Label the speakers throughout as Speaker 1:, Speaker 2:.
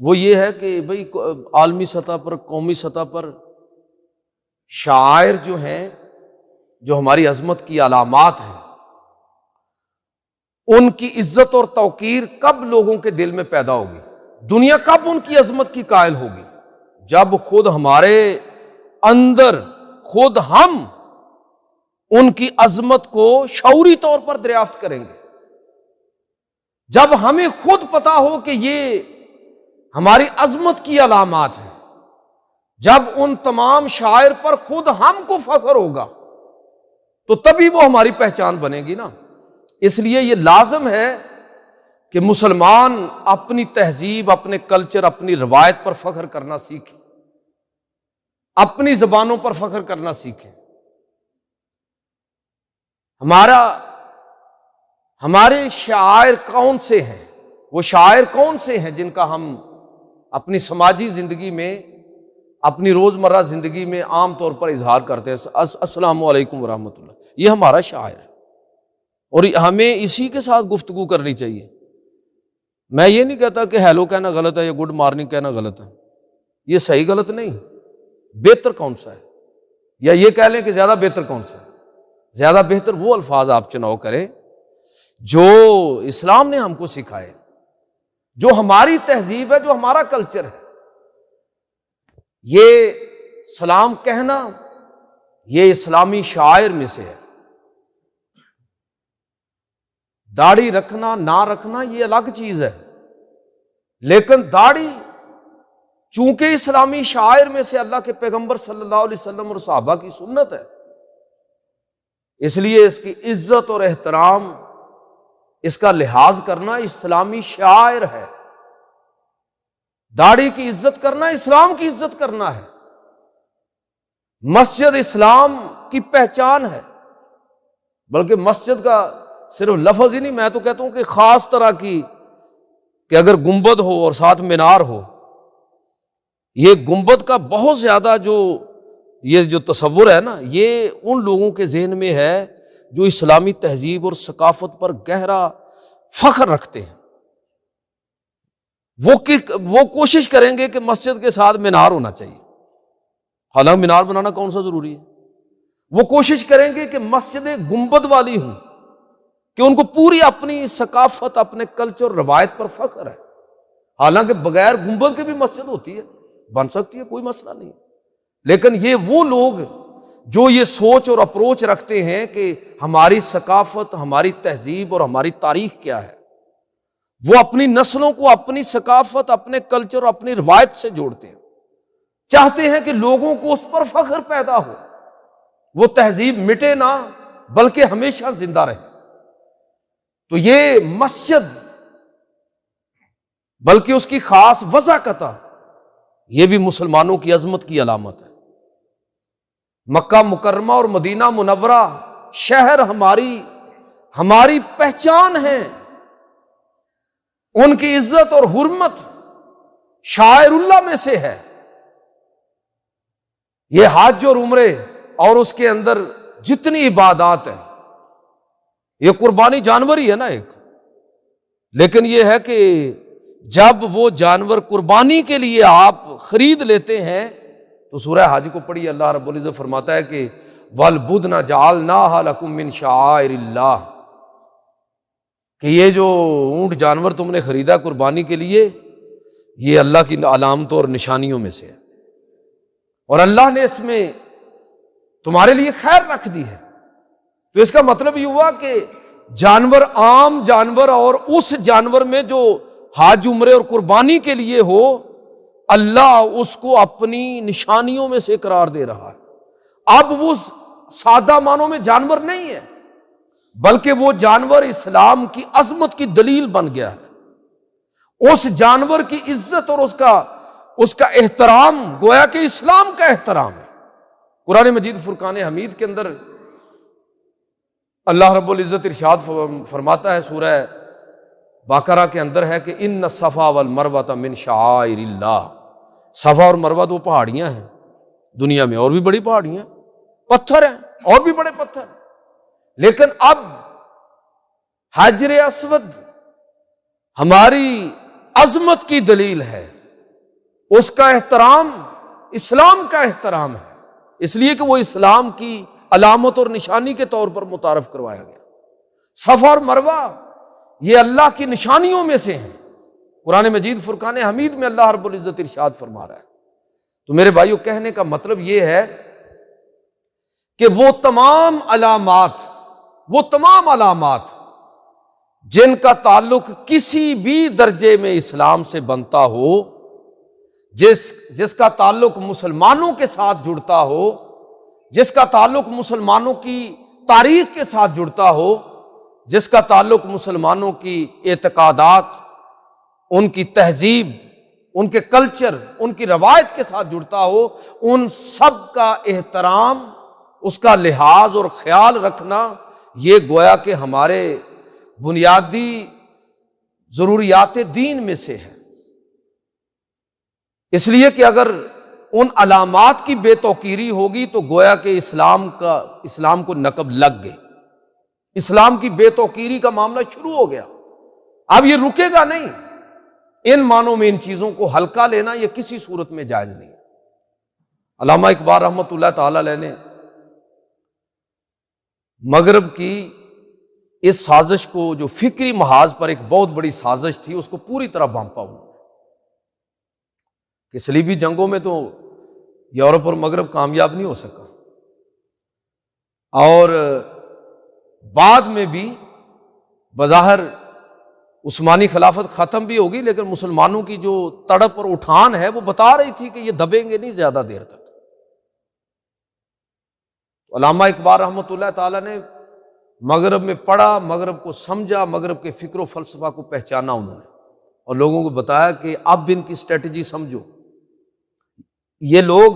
Speaker 1: وہ یہ ہے کہ بھئی عالمی سطح پر، قومی سطح پر شعائر جو ہیں، جو ہماری عظمت کی علامات ہیں، ان کی عزت اور توقیر کب لوگوں کے دل میں پیدا ہوگی؟ دنیا کب ان کی عظمت کی قائل ہوگی؟ جب خود ہمارے اندر خود ہم ان کی عظمت کو شعوری طور پر دریافت کریں گے، جب ہمیں خود پتا ہو کہ یہ ہماری عظمت کی علامات ہیں، جب ان تمام شاعر پر خود ہم کو فخر ہوگا، تو تبھی وہ ہماری پہچان بنے گی نا۔ اس لیے یہ لازم ہے کہ مسلمان اپنی تہذیب، اپنے کلچر، اپنی روایت پر فخر کرنا سیکھیں، اپنی زبانوں پر فخر کرنا سیکھیں۔ ہمارے شاعر کون سے ہیں؟ وہ شاعر کون سے ہیں جن کا ہم اپنی سماجی زندگی میں، اپنی روزمرہ زندگی میں عام طور پر اظہار کرتے ہیں؟ السلام علیکم ورحمۃ اللہ، یہ ہمارا شاعر ہے، اور ہمیں اسی کے ساتھ گفتگو کرنی چاہیے۔ میں یہ نہیں کہتا کہ ہیلو کہنا غلط ہے یا گڈ مارننگ کہنا غلط ہے، یہ صحیح غلط نہیں، بہتر کون سا ہے، یا یہ کہہ لیں کہ زیادہ بہتر کون سا ہے۔ زیادہ بہتر وہ الفاظ آپ چناؤ کریں جو اسلام نے ہم کو سکھائے، جو ہماری تہذیب ہے، جو ہمارا کلچر ہے۔ یہ سلام کہنا یہ اسلامی شعائر میں سے ہے۔ داڑھی رکھنا نہ رکھنا یہ الگ چیز ہے، لیکن داڑھی چونکہ اسلامی شعائر میں سے اللہ کے پیغمبر صلی اللہ علیہ وسلم اور صحابہ کی سنت ہے، اس لیے اس کی عزت اور احترام، اس کا لحاظ کرنا اسلامی شعائر ہے۔ داڑھی کی عزت کرنا اسلام کی عزت کرنا ہے۔ مسجد اسلام کی پہچان ہے، بلکہ مسجد کا صرف لفظ ہی نہیں، میں تو کہتا ہوں کہ خاص طرح کی، کہ اگر گنبد ہو اور ساتھ مینار ہو، یہ گنبد کا بہت زیادہ یہ جو تصور ہے نا، یہ ان لوگوں کے ذہن میں ہے جو اسلامی تہذیب اور ثقافت پر گہرا فخر رکھتے ہیں۔ وہ کوشش کریں گے کہ مسجد کے ساتھ مینار ہونا چاہیے، حالانکہ مینار بنانا کون سا ضروری ہے۔ وہ کوشش کریں گے کہ مسجدیں گنبد والی ہوں، کہ ان کو پوری اپنی ثقافت، اپنے کلچر، روایت پر فخر ہے، حالانکہ بغیر گنبد کے بھی مسجد ہوتی ہے، بن سکتی ہے، کوئی مسئلہ نہیں۔ لیکن یہ وہ لوگ جو یہ سوچ اور اپروچ رکھتے ہیں کہ ہماری ثقافت، ہماری تہذیب اور ہماری تاریخ کیا ہے، وہ اپنی نسلوں کو اپنی ثقافت، اپنے کلچر اور اپنی روایت سے جوڑتے ہیں، چاہتے ہیں کہ لوگوں کو اس پر فخر پیدا ہو، وہ تہذیب مٹے نہ بلکہ ہمیشہ زندہ رہے۔ تو یہ مسجد، بلکہ اس کی خاص وضاحت، یہ بھی مسلمانوں کی عظمت کی علامت ہے۔ مکہ مکرمہ اور مدینہ منورہ شہر ہماری پہچان ہے، ان کی عزت اور حرمت شاعر اللہ میں سے ہے۔ یہ حج اور عمرے اور اس کے اندر جتنی عبادات ہیں، یہ قربانی جانور ہی ہے نا ایک، لیکن یہ ہے کہ جب وہ جانور قربانی کے لیے آپ خرید لیتے ہیں تو سورہ حج کو پڑھی، اللہ رب العزت فرماتا ہے کہ وَالْبُدْنَ جَعَلْنَاهَا لَكُم مِّن شَعَائِرِ اللَّهِ، کہ یہ جو اونٹ جانور تم نے خریدا قربانی کے لیے، یہ اللہ کی علامتوں اور نشانیوں میں سے ہے، اور اللہ نے اس میں تمہارے لیے خیر رکھ دی ہے۔ تو اس کا مطلب یہ ہوا کہ جانور، عام جانور، اور اس جانور میں جو حج عمرے اور قربانی کے لیے ہو، اللہ اس کو اپنی نشانیوں میں سے قرار دے رہا ہے۔ اب وہ سادہ معنوں میں جانور نہیں ہے، بلکہ وہ جانور اسلام کی عظمت کی دلیل بن گیا ہے۔ اس جانور کی عزت اور اس کا احترام گویا کہ اسلام کا احترام ہے۔ قرآن مجید فرقان حمید کے اندر اللہ رب العزت ارشاد فرماتا ہے، سورہ بقرہ کے اندر ہے کہ ان الصفا والمروہ من شعائر اللہ۔ صفا اور مروہ دو پہاڑیاں ہیں، دنیا میں اور بھی بڑی پہاڑیاں، پتھر ہیں اور بھی بڑے پتھر، لیکن اب حجر اسود ہماری عظمت کی دلیل ہے، اس کا احترام اسلام کا احترام ہے، اس لیے کہ وہ اسلام کی علامت اور نشانی کے طور پر متعارف کروایا گیا۔ صفا اور مروہ یہ اللہ کی نشانیوں میں سے ہیں۔ قرآن مجید فرقان حمید میں اللہ رب العزت ارشاد فرما رہا ہے۔ تو میرے بھائیو، کہنے کا مطلب یہ ہے کہ وہ تمام علامات جن کا تعلق کسی بھی درجے میں اسلام سے بنتا ہو، جس کا تعلق مسلمانوں کے ساتھ جڑتا ہو، جس کا تعلق مسلمانوں کی تاریخ کے ساتھ جڑتا ہو، جس کا تعلق مسلمانوں کی اعتقادات، ان کی تہذیب، ان کے کلچر، ان کی روایت کے ساتھ جڑتا ہو، ان سب کا احترام، اس کا لحاظ اور خیال رکھنا، یہ گویا کہ ہمارے بنیادی ضروریات دین میں سے ہے۔ اس لیے کہ اگر ان علامات کی بے توقیری ہوگی تو گویا کہ اسلام کو نقب لگ گئے، اسلام کی بے توقیری کا معاملہ شروع ہو گیا۔ اب یہ رکے گا نہیں۔ ان معنوں میں ان چیزوں کو ہلکا لینا یہ کسی صورت میں جائز نہیں ہے۔ علامہ اقبال رحمۃ اللہ تعالی علیہ نے مغرب کی اس سازش کو، جو فکری محاذ پر ایک بہت بڑی سازش تھی، اس کو پوری طرح بھانپا ہوا کہ صلیبی جنگوں میں تو یورپ اور مغرب کامیاب نہیں ہو سکا، اور بعد میں بھی بظاہر عثمانی خلافت ختم بھی ہوگی، لیکن مسلمانوں کی جو تڑپ اور اٹھان ہے وہ بتا رہی تھی کہ یہ دبیں گے نہیں زیادہ دیر تک۔ علامہ اقبال رحمۃ اللہ تعالی نے مغرب میں پڑھا، مغرب کو سمجھا، مغرب کے فکر و فلسفہ کو پہچانا انہوں نے، اور لوگوں کو بتایا کہ اب ان کی اسٹریٹجی سمجھو، یہ لوگ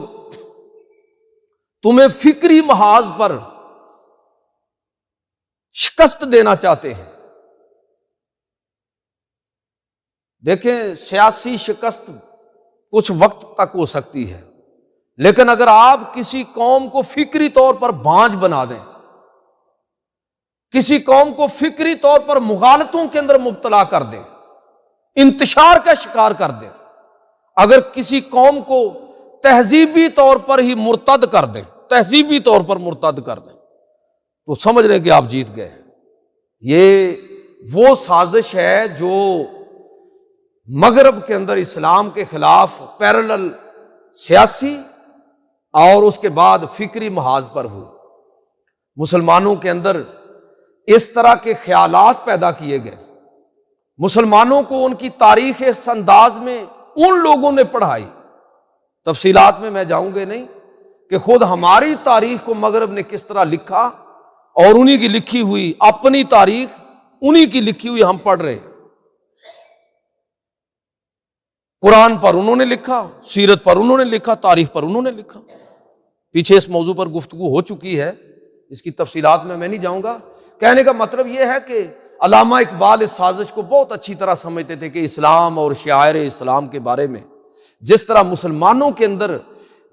Speaker 1: تمہیں فکری محاذ پر شکست دینا چاہتے ہیں۔ دیکھیں، سیاسی شکست کچھ وقت تک ہو سکتی ہے، لیکن اگر آپ کسی قوم کو فکری طور پر بانجھ بنا دیں، کسی قوم کو فکری طور پر مغالطوں کے اندر مبتلا کر دیں، انتشار کا شکار کر دیں، اگر کسی قوم کو تہذیبی طور پر ہی مرتد کر دیں، تہذیبی طور پر مرتد کر دیں، تو سمجھ لیں کہ آپ جیت گئے۔ یہ وہ سازش ہے جو مغرب کے اندر اسلام کے خلاف پیرلل سیاسی اور اس کے بعد فکری محاذ پر ہوئی۔ مسلمانوں کے اندر اس طرح کے خیالات پیدا کیے گئے، مسلمانوں کو ان کی تاریخ اس انداز میں ان لوگوں نے پڑھائی، تفصیلات میں میں جاؤں گے نہیں، کہ خود ہماری تاریخ کو مغرب نے کس طرح لکھا، اور انہی کی لکھی ہوئی اپنی تاریخ، انہی کی لکھی ہوئی ہم پڑھ رہے ہیں۔ قرآن پر انہوں نے لکھا، سیرت پر انہوں نے لکھا، تاریخ پر انہوں نے لکھا۔ پیچھے اس موضوع پر گفتگو ہو چکی ہے، اس کی تفصیلات میں نہیں جاؤں گا۔ کہنے کا مطلب یہ ہے کہ علامہ اقبال اس سازش کو بہت اچھی طرح سمجھتے تھے کہ اسلام اور شعائر اسلام کے بارے میں جس طرح مسلمانوں کے اندر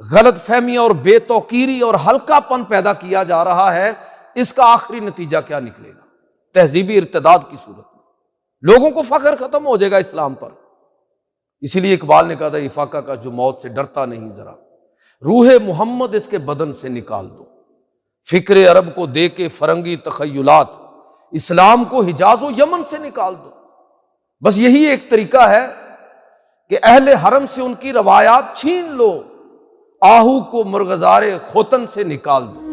Speaker 1: غلط فہمیاں اور بے توقیری اور ہلکا پن پیدا کیا جا رہا ہے، اس کا آخری نتیجہ کیا نکلے گا؟ تہذیبی ارتداد کی صورت میں لوگوں کو فخر ختم ہو جائے گا اسلام پر۔ اسی لیے اقبال نے کہا تھا، افاقہ کا جو موت سے ڈرتا نہیں ذرا، روح محمد اس کے بدن سے نکال دو، فکر عرب کو دے کے فرنگی تخیلات، اسلام کو حجاز و یمن سے نکال دو۔ بس یہی ایک طریقہ ہے کہ اہل حرم سے ان کی روایات چھین لو، آہو کو مرغزار خوتن سے نکال دو۔